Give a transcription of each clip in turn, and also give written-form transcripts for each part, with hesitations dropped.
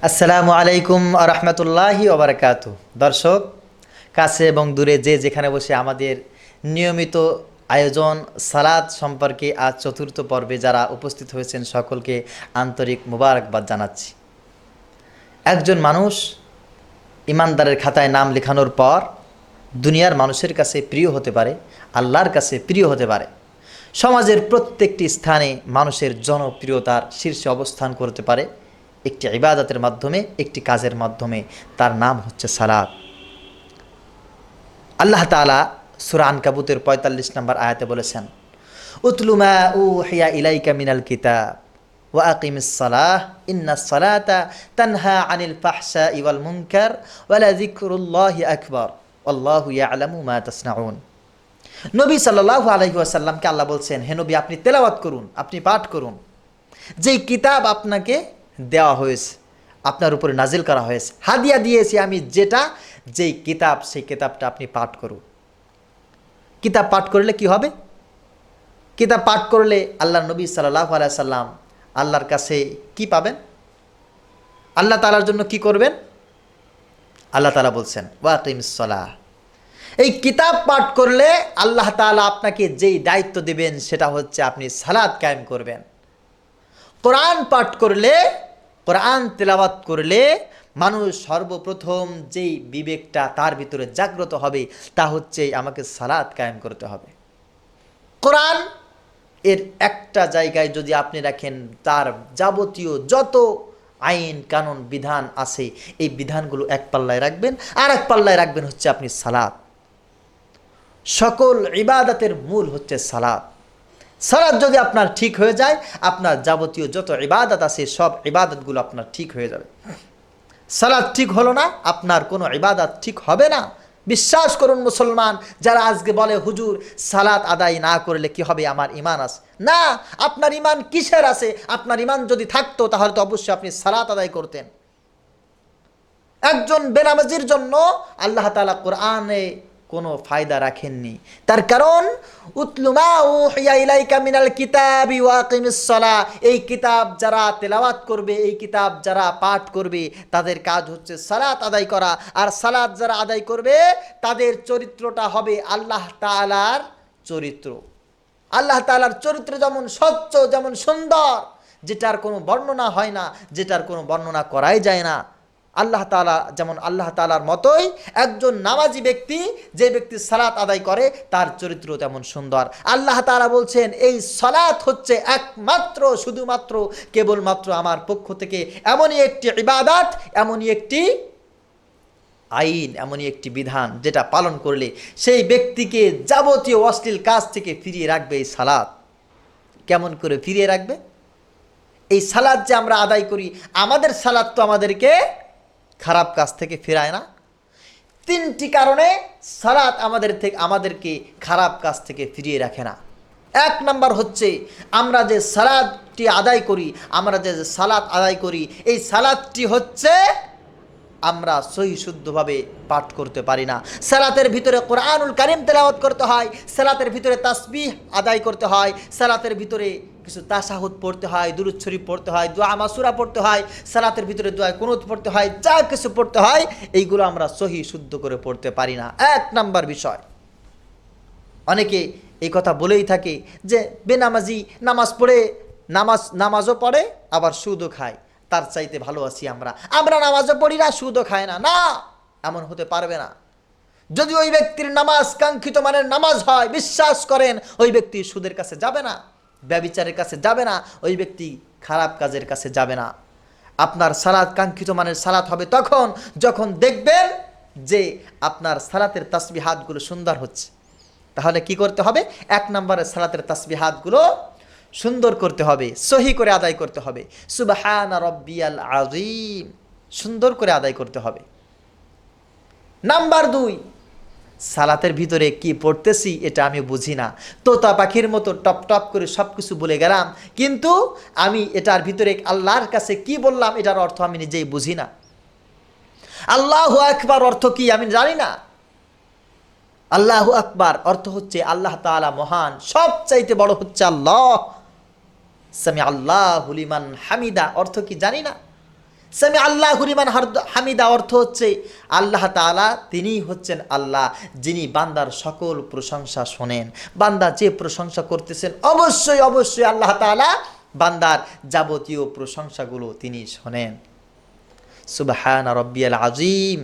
আসসালামু আলাইকুম আ রহমতুল্লাহি ওবরাকাতু। দর্শক কাছে এবং দূরে যে যেখানে বসে আমাদের নিয়মিত আয়োজন সালাত সম্পর্কে আজ চতুর্থ পর্বে যারা উপস্থিত হয়েছেন সকলকে আন্তরিক মুবারকবাদ জানাচ্ছি। একজন মানুষ ইমানদারের খাতায় নাম লেখানোর পর দুনিয়ার মানুষের কাছে প্রিয় হতে পারে, আল্লাহর কাছে প্রিয় হতে পারে, সমাজের প্রত্যেকটি স্থানে মানুষের জনপ্রিয়তার শীর্ষে অবস্থান করতে পারে একটি ইবাদতের মাধ্যমে, একটি কাজের মাধ্যমে। তার নাম হচ্ছে সালাত। আল্লাহ তাআলা সূরা আনকাবুতের ৪৫ নম্বর আয়াতে বলেছেন, উতলু মা উহিয়া ইলাইকা মিনাল কিতাব ওয়া আকিমিস সালাহ ইন্নাস সালাতা তানহা আনিল ফাহশাই ওয়াল মুনকার ওয়া লাযিকরুল্লাহি আকবার আল্লাহু ইয়ালামু মা তাসনাউন। নবী সাল্লাল্লাহু আলাইহি ওয়াসাল্লামকে আল্লাহ বলছেন, হে নবী, আপনি তেলাওয়াত করুন, আপনি পাঠ করুন যেই কিতাব আপনাকে দেওয়া হয়েছে, আপনার উপরে নাজিল করা হয়েছে, হাদিয়া দিয়েছি আমি যেই কিতাব, সেই কিতাবটা আপনি পাঠ করুন। কিতাব পাঠ করলে কি হবে? কিতাব পাঠ করলে আল্লাহ নবী সাল্লাল্লাহু আলাইহি সাল্লাম আল্লাহর কাছে কি পাবেন? আল্লাহ তাআলার জন্য কি করবেন? আল্লাহ তাআলা বলছেন ওয়া আকিমিস সালাহ। এই কিতাব পাঠ করলে আল্লাহ তাআলা আপনাকে যেই দায়িত্ব দেবেন সেটা হচ্ছে আপনি সালাত কায়েম করবেন। কোরআন পাঠ করলে, কোরআন তেলাওয়াত করলে মানুষ সর্বপ্রথম যেই বিবেকটা তার ভিতরে জাগ্রত হবে তা হচ্ছে আমাকে সালাত কায়েম করতে হবে। কোরআন এর একটা জায়গায় যদি আপনি রাখেন, তার যাবতীয় যত আইন কানুন বিধান আছে এই বিধানগুলো এক পাল্লায় রাখবেন, আর এক পাল্লায় রাখবেন হচ্ছে আপনি সালাত। সকল ইবাদতের মূল হচ্ছে সালাত। সালাত যদি আপনার ঠিক হয়ে যায়, আপনার যাবতীয় যত ইবাদত আছে সব ইবাদতগুলো আপনার ঠিক হয়ে যাবে। সালাত ঠিক হলো না, আপনার কোনো ইবাদত ঠিক হবে না। বিশ্বাস করুন মুসলমান, যারা আজকে বলে হুজুর সালাত আদায় না করলে কি হবে, আমার ইমান আছে না। আপনার ইমান কিসের আছে? আপনার ইমান যদি থাকতো তাহলে তো অবশ্যই আপনি সালাত আদায় করতেন। একজন বেনামাজির জন্য আল্লাহ তাআলা কোরআনে কোনো ফায়দা রাখেননি। তার কারণ উতলু মা উহিয়া ইলাইকা মিনাল কিতাবি ওয়া আকিমিস সালাহ। এই কিতাব যারা তেলাওয়াত করবে, এই কিতাব যারা পাঠ করবে, তাদের কাজ হচ্ছে সালাত আদায় করা। আর সালাত যারা আদায় করবে তাদের চরিত্রটা হবে আল্লাহ তাআলার চরিত্র। আল্লাহ তাআলার চরিত্র যেমন স্বচ্ছ, যেমন সুন্দর, যেটার কোনো বর্ণনা হয় না, যেটার কোনো বর্ণনা করাই যায় না, আল্লাহ তাআলা যেমন আল্লাহ তাআলার মতোই একজন নামাজি ব্যক্তি, যে ব্যক্তি সালাত আদায় করে, তার চরিত্র তেমন সুন্দর। আল্লাহ তাআলা বলছেন এই সালাত হচ্ছে একমাত্র, শুধুমাত্র, কেবলমাত্র আমার পক্ষ থেকে এমনই একটি ইবাদত, এমনই একটি আইন, এমনই একটি বিধান যেটা পালন করলে সেই ব্যক্তিকে যাবতীয় অশ্লীল কাজ থেকে ফিরিয়ে রাখবে এই সালাত। কেমন করে ফিরিয়ে রাখবে? এই সালাত যে আমরা আদায় করি, আমাদের সালাত তো আমাদেরকে খারাপ কাজ থেকে ফেরায় না। তিনটি কারণে সালাত আমাদেরকে খারাপ কাজ থেকে ফিরিয়ে রাখে না। এক নাম্বার হচ্ছে, আমরা যে সালাতটি আদায় করি, আমরা যে সালাত আদায় করি, এই সালাতটি হচ্ছে আমরা সহি শুদ্ধভাবে পাঠ করতে পারি না। সালাতের ভিতরে কোরআনুল কারীম তেলাওয়াত করতে হয়, সালাতের ভিতরে তাসবিহ আদায় করতে হয়, সালাতের ভিতরে কিছু তাশাহুদ পড়তে হয়, দুরূদ শরীফ পড়তে হয়, দোয়া মাসুরা পড়তে হয়, সালাতের ভিতরে দোয়া কুনুত পড়তে হয়, যা কিছু পড়তে হয় এইগুলো আমরা সহি শুদ্ধ করে পড়তে পারি না। এক নাম্বার বিষয়। অনেকে এই কথা বলেই থাকে যে বেনামাজি নামাজ পড়ে, নামাজও পড়ে আবার সুদও খায়, তার চাইতে ভালো আছি আমরা নামাজও পড়ি না, সুদও খায় না। না, এমন হতে পারবে না। যদি ওই ব্যক্তির নামাজ কাঙ্ক্ষিত মানের নামাজ হয়, বিশ্বাস করেন ওই ব্যক্তি সুদের কাছে যাবে না, ব্যভিচারের কাছে যাবে না, ওই ব্যক্তি খারাপ কাজের কাছে যাবে না। আপনার সালাত কাঙ্ক্ষিত মানের সালাত হবে তখন যখন দেখবেন যে আপনার সালাতের তাসবিহাতগুলো সুন্দর হচ্ছে। তাহলে কি করতে হবে? এক নম্বরে সালাতের তাসবিহাতগুলো সুন্দর করতে হবে, সহি করে আদায় করতে হবে। সুবহানা রাব্বিয়াল আযীম সুন্দর করে আদায় করতে হবে। নাম্বার 2, সালাতের ভিতরে কি পড়তেছি এটা আমি বুঝি না, তোতা পাখির মতো টপ টপ করে সব কিছু বলে গেলাম, কিন্তু আমি এটার ভিতরে আল্লাহর কাছে কি বললাম এটার অর্থ আমি নিজেই বুঝি না। আল্লাহু আকবার অর্থ কি আমি জানি না। আল্লাহু আকবার অর্থ হচ্ছে আল্লাহ তাআলা মহান, সবচাইতে বড় হচ্ছে আল্লাহ। সামি আল্লাহু লিমান হামিদা অর্থ কি জানি না। সামি আল্লাহু লিমান হামিদা অর্থ হচ্ছে আল্লাহ তাআলা তিনিই হচ্ছেন আল্লাহ, যিনি বান্দার সকল প্রশংসা শোনেন। বান্দা যে প্রশংসা করতেছেন অবশ্যই অবশ্যই আল্লাহ তাআলা বান্দার যাবতীয় প্রশংসাগুলো তিনি শোনেন। সুবহান রব্বিয়াল আযীম,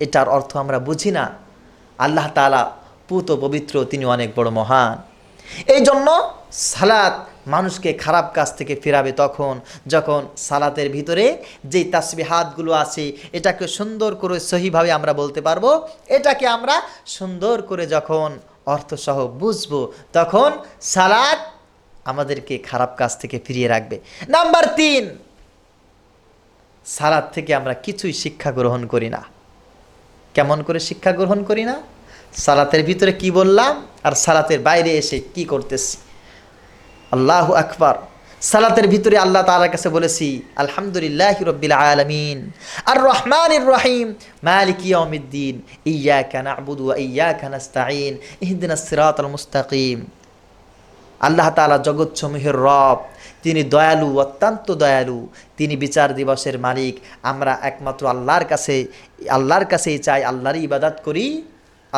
এটার অর্থ আমরা বুঝি না। আল্লাহ তাআলা পুত পবিত্র, তিনি অনেক বড় মহান। এই জন্য সালাত মানুষকে খারাপ কাজ থেকে ফেরাবে তখন যখন সালাতের ভিতরে যেই তাসবিহাতগুলো আছে এটাকে সুন্দর করে সহিভাবে আমরা বলতে পারবো, এটাকে আমরা সুন্দর করে যখন অর্থসহ বুঝবো, তখন সালাত আমাদেরকে খারাপ কাজ থেকে ফিরিয়ে রাখবে। নাম্বার 3, সালাত থেকে আমরা কিছুই শিক্ষা গ্রহণ করি না। কেমন করে শিক্ষা গ্রহণ করি না? সালাতের ভিতরে কি বললাম আর সালাতের বাইরে এসে কি করতেছি। আল্লাহু আকবার। সালাতের ভিতরে আল্লাহ তাআলার কাছে বলেছি আলহামদুলিল্লাহি রাব্বিল আলামিন আর রহমানির রহিম মালিকি ইয়াউমিদ্দিন ইয়্যাকা না'বুদু ওয়া ইয়্যাকা নাস্তাঈন ইহদিনাস সিরাতাল মুস্তাকিম। আল্লাহ তাআলা জগৎসমূহের রব, তিনি দয়ালু, অত্যন্ত দয়ালু, তিনি বিচার দিবসের মালিক। আমরা একমাত্র আল্লাহর কাছেই চাই, আল্লাহরই ইবাদত করি।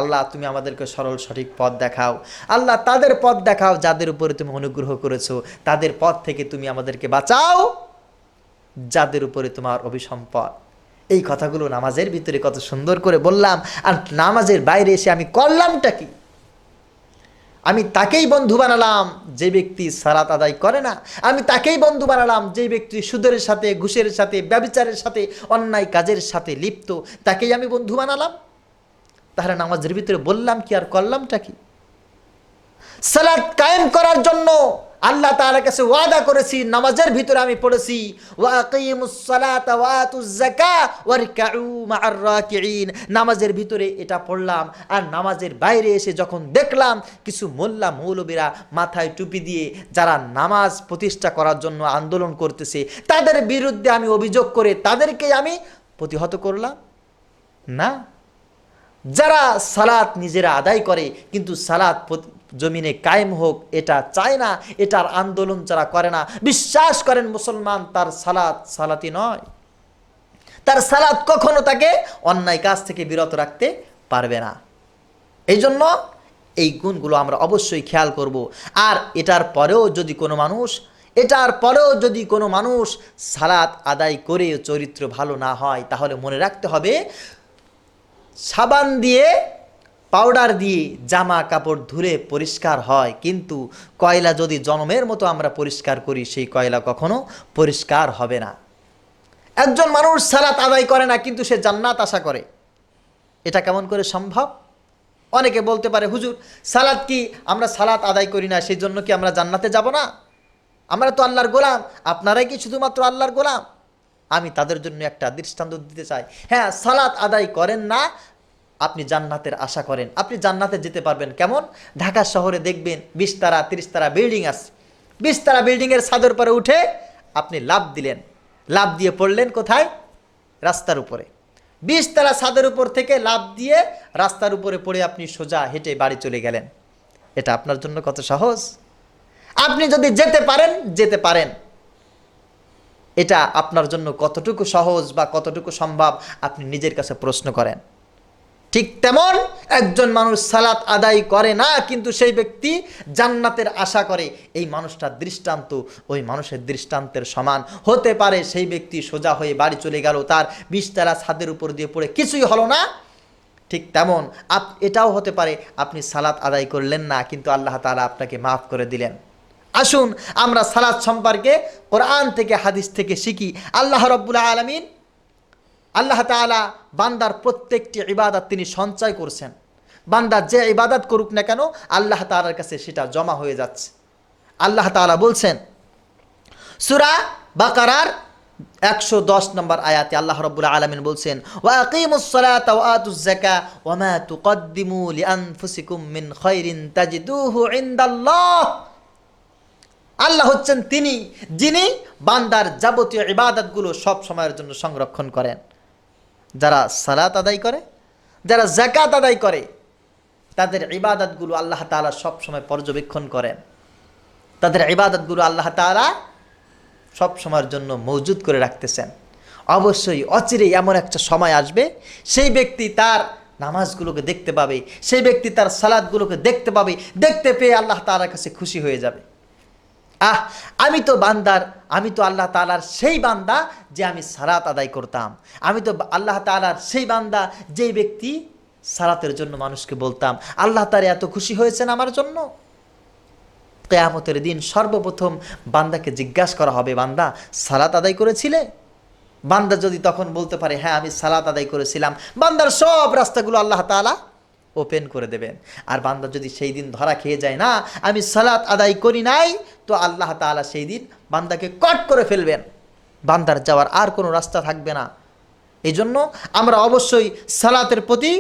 আল্লাহ তুমি আমাদেরকে সরল সঠিক পথ দেখাও। আল্লাহ তাদের পথ দেখাও যাদের উপরে তুমি অনুগ্রহ করেছো, তাদের পথ থেকে তুমি আমাদেরকে বাঁচাও যাদের উপরে তোমার অভিসম্পদ। এই কথাগুলো নামাজের ভিতরে কত সুন্দর করে বললাম। আর নামাজের বাইরে এসে আমি করলামটা কি? আমি তাকেই বন্ধু বানালাম যে ব্যক্তি সালাত আদায় করে না। আমি তাকেই বন্ধু বানালাম যে ব্যক্তি সুদের সাথে, ঘুষের সাথে, ব্যভিচারের সাথে, অন্যায় কাজের সাথে লিপ্ত, তাকেই আমি বন্ধু বানালাম। তাহলে নামাজের ভিতরে বললাম কি আর করলামটা কি? সালাত কায়েম করার জন্য আল্লাহ তাআলার কাছে ওয়াদা করেছি। নামাজের ভিতরে আমি পড়েছি ওয়া আকিমুস সালাতা ওয়া আতুজ যাকাত ওয়ারকাউ মা'আর রাকিঈন। নামাজের ভিতরে এটা পড়লাম, আর নামাজের বাইরে এসে যখন দেখলাম কিছু মোল্লা মৌলবীরা মাথায় টুপি দিয়ে যারা নামাজ প্রতিষ্ঠা করার জন্য আন্দোলন করতেছে, তাদের বিরুদ্ধে আমি অভিযোগ করে তাদেরকে আমি প্রতিহত করলাম না। যারা সালাত নিজেরা আদায় করে কিন্তু সালাত জমিনে কায়েম হোক এটা চায় না, এটার আন্দোলন যারা করে না, বিশ্বাস করেন মুসলমান তার সালাতি নয়। তার সালাত কখনো তাকে অন্যায় কাজ থেকে বিরত রাখতে পারবে না। এই জন্য এই গুণগুলো আমরা অবশ্যই খেয়াল করব। আর এটার পরেও যদি কোনো মানুষ সালাত আদায় করে চরিত্র ভালো না হয়, তাহলে মনে রাখতে হবে সাবান দিয়ে, পাউডার দিয়ে জামা কাপড় ধুলে পরিষ্কার হয়, কিন্তু কয়লা যদি জনমের মতো আমরা পরিষ্কার করি, সেই কয়লা কখনো পরিষ্কার হবে না। একজন মানুষ সালাত আদায় করে না কিন্তু সে জান্নাত আশা করে, এটা কেমন করে সম্ভব? অনেকে বলতে পারে হুজুর আমরা সালাত আদায় করি না, সেই জন্য কি আমরা জান্নাতে যাব না? আমরা তো আল্লাহর গোলাম। আপনারাই কি শুধুমাত্র আল্লাহর গোলাম? আমি তাদের জন্য একটা দৃষ্টান্ত দিতে চাই। হ্যাঁ, সালাত আদায় করেন না, আপনি জান্নাতের আশা করেন, আপনি জান্নাতে যেতে পারবেন। কেমন? ঢাকা শহরে দেখবেন 20 তালা 30 তালা বিল্ডিং আছে। 20 তালা বিল্ডিংয়ের ছাদের উপরে উঠে আপনি লাফ দিলেন, লাফ দিয়ে পড়লেন কোথায়? রাস্তার উপরে। 20 তালা ছাদের উপর থেকে লাফ দিয়ে রাস্তার উপরে পড়ে আপনি সোজা হেঁটে বাড়ি চলে গেলেন। এটা আপনার জন্য কত সহজ? আপনি যদি যেতে পারেন, এটা আপনার জন্য কতটুকু সহজ বা কতটুকু সম্ভব আপনি নিজের কাছে প্রশ্ন করেন। ঠিক তেমন একজন মানুষ সালাত আদায় করে না কিন্তু সেই ব্যক্তি জান্নাতের আশা করে, এই মানুষটার দৃষ্টান্ত ওই মানুষের দৃষ্টান্তের সমান হতে পারে। সেই ব্যক্তি সোজা হয়ে বাড়ি চলে গেল, তার 20 তালা ছাদের উপর দিয়ে পড়ে কিছুই হলো না। ঠিক তেমন এটাও হতে পারে আপনি সালাত আদায় করলেন না কিন্তু আল্লাহ তাআলা আপনাকে মাফ করে দিলেন। আসুন আমরা সালাত সম্পর্কে কোরআন থেকে, হাদিস থেকে শিখি। আল্লাহ রাব্বুল আলামিন, আল্লাহ তাআলা বান্দার প্রত্যেকটি ইবাদত তিনি সঞ্চয় করছেন। বান্দা যে ইবাদত করুক না কেন আল্লাহ তাআলার কাছে সেটা জমা হয়ে যাচ্ছে। আল্লাহ তাআলা বলছেন সূরা বাকারার 110 নম্বর আয়াতে আল্লাহ রাব্বুল আলামিন বলছেন ওয়া আকিমুস সালাতা ওয়া আতুজ যাকাত ওয়া মা তুকদ্দিমু লিআনফুসিকুম মিন খায়রিন তাজিদুহু ইনদাল্লাহ। আল্লাহ হচ্ছেন তিনি যিনি বান্দার যাবতীয় ইবাদতগুলো সব সময়ের জন্য সংরক্ষণ করেন। যারা সালাত আদায় করে, যারা যাকাত আদায় করে, তাদের ইবাদতগুলো আল্লাহ তাআলা সব সময় পর্যবেক্ষণ করেন। তাদের ইবাদতগুলো আল্লাহ তাআলা সব সময়ের জন্য মজুদ করে রাখতেছেন। অবশ্যই অচিরেই এমন একটা সময় আসবে, সেই ব্যক্তি তার নামাজগুলোকে দেখতে পাবে, সেই ব্যক্তি তার সালাতগুলোকে দেখতে পাবে, দেখতে পেয়ে আল্লাহ তাআলার কাছে খুশি হয়ে যাবে। আমি তো আল্লাহ তাআলার সেই বান্দা যে আমি সালাত আদায় করতাম, আমি তো আল্লাহ তাআলার সেই বান্দা যেই ব্যক্তি সালাতের জন্য মানুষকে বলতাম আল্লাহ তাআলা এত খুশি হয়েছেন আমার জন্য। কিয়ামতের দিন সর্বপ্রথম বান্দাকে জিজ্ঞাসা করা হবে, বান্দা সালাত আদায় করেছিলে? বান্দা যদি তখন বলতে পারে হ্যাঁ আমি সালাত আদায় করেছিলাম, বান্দার সব রাস্তাগুলো আল্লাহ তাআলা ওপেন করে দেবেন। আর বান্দা যদি সেই দিন ধরা খেয়ে যায় না আমি সালাত আদায় করি নাই, তো আল্লাহ তাআলা সেই দিন বান্দাকে কট করে ফেলবেন, বান্দার যাওয়ার আর কোনো রাস্তা থাকবে না। এই জন্য আমরা অবশ্যই সালাতের প্রতি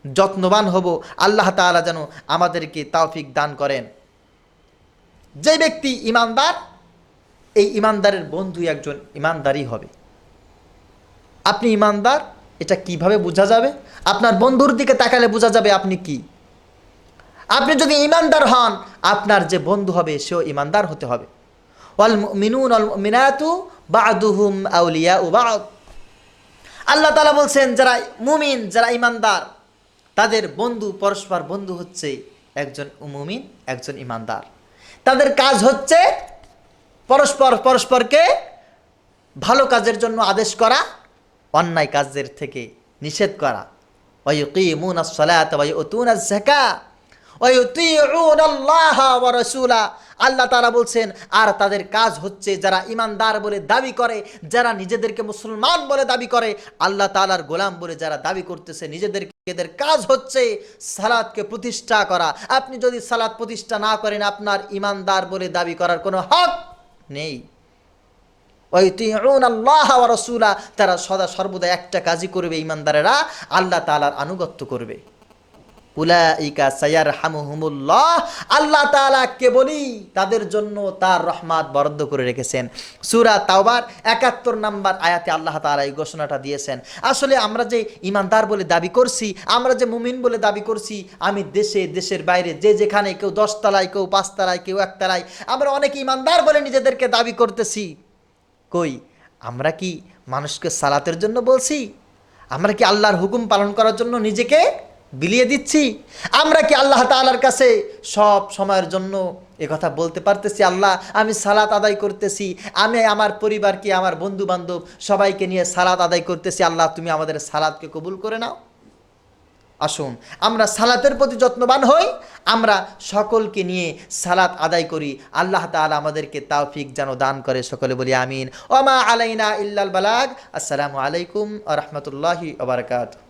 যত্নবান হব। আল্লাহ তাআলা যেন আমাদেরকে তৌফিক দান করেন। যে ব্যক্তি ইমানদার, এই ইমানদারের বন্ধু একজন ইমানদারই হবে। আপনি ইমানদার এটা কিভাবে বোঝা যাবে? আপনার বন্ধুর দিকে তাকালে বোঝা যাবে আপনি কি। আপনি যদি ইমানদার হন, আপনার যে বন্ধু হবে সেও ইমানদার হতে হবে। ওয়াল মুমিনুন ওয়াল মুমিনাতু বা'দুহুম আউলিয়াউ বা'দ। আল্লাহ তাআলা বলছেন যারা মুমিন, যারা ইমানদার, তাদের বন্ধু পরস্পর বন্ধু হচ্ছে একজন মুমিন একজন ইমানদার। তাদের কাজ হচ্ছে পরস্পরকে ভালো কাজের জন্য আদেশ করা, অন্যায় কাজের থেকে নিষেধ করা। ওয়ায়ুকিমুনাস সালাতা ওয়া ইউতুনাজ যাকাত ওয়া ইউতিউনাল্লাহা ওয়া রাসূলা। আল্লাহ তাআলা বলছেন আর তাদের কাজ হচ্ছে যারা ইমানদার বলে দাবি করে, যারা নিজেদেরকে মুসলমান বলে দাবি করে, আল্লাহ তাআলার গোলাম বলে যারা দাবি করতেছে নিজেদেরকে, এদের কাজ হচ্ছে সালাতকে প্রতিষ্ঠা করা। আপনি যদি সালাত প্রতিষ্ঠা না করেন আপনার ইমানদার বলে দাবি করার কোনো হক নেই। ওয়াইতিউনাল্লাহা ওয়া রাসূলা, তারা সদা সর্বদা একটা কাজই করবে, ইমানদারেরা আল্লাহ তাআলার আনুগত্য করবে। উলাইকা সায়ারহামুহুমুল্লাহ, আল্লাহ তাআলা কেবলই তাদের জন্য তার রহমত বরাদ্দ করে রেখেছেন। সূরা তাওবার ৭১ নম্বর আয়াতে আল্লাহ তাআলা এই ঘোষণাটা দিয়েছেন। আসলে আমরা যে ইমানদার বলে দাবি করছি, আমরা যে মুমিন বলে দাবি করছি, আমি দেশের বাইরে যে যেখানে, কেউ 10 তলায়, কেউ 5 তলায়, কেউ 1 তলায়, আমরা অনেকে ইমানদার বলে নিজেদেরকে দাবি করতেছি। কই আমরা কি মানুষকে সালাতের জন্য বলছি? আমরা কি আল্লাহর হুকুম পালন করার জন্য নিজেকে বিলিয়ে দিচ্ছি? আমরা কি আল্লাহ তাআলার কাছে সব সময়ের জন্য কথা বলতে পারতেছি আল্লাহ আমি সালাত আদায় করতেছি, আমি আমার পরিবারকে, আমার বন্ধু বান্ধব সবাইকে নিয়ে সালাত আদায় করতেছি, আল্লাহ তুমি আমাদের সালাতকে কবুল করে নাও? আসুন আমরা সালাতের প্রতি যত্নবান হই, আমরা সকলকে নিয়ে সালাত আদায় করি। আল্লাহ তাআলা আমাদেরকে তৌফিক যেন দান করে, সকলে বলি আমিন। ওয়া মা আলাইনা ইল্লাল বালাগ। আসসালামু আলাইকুম ওয়া রাহমাতুল্লাহি ওয়া বারাকাতুহু।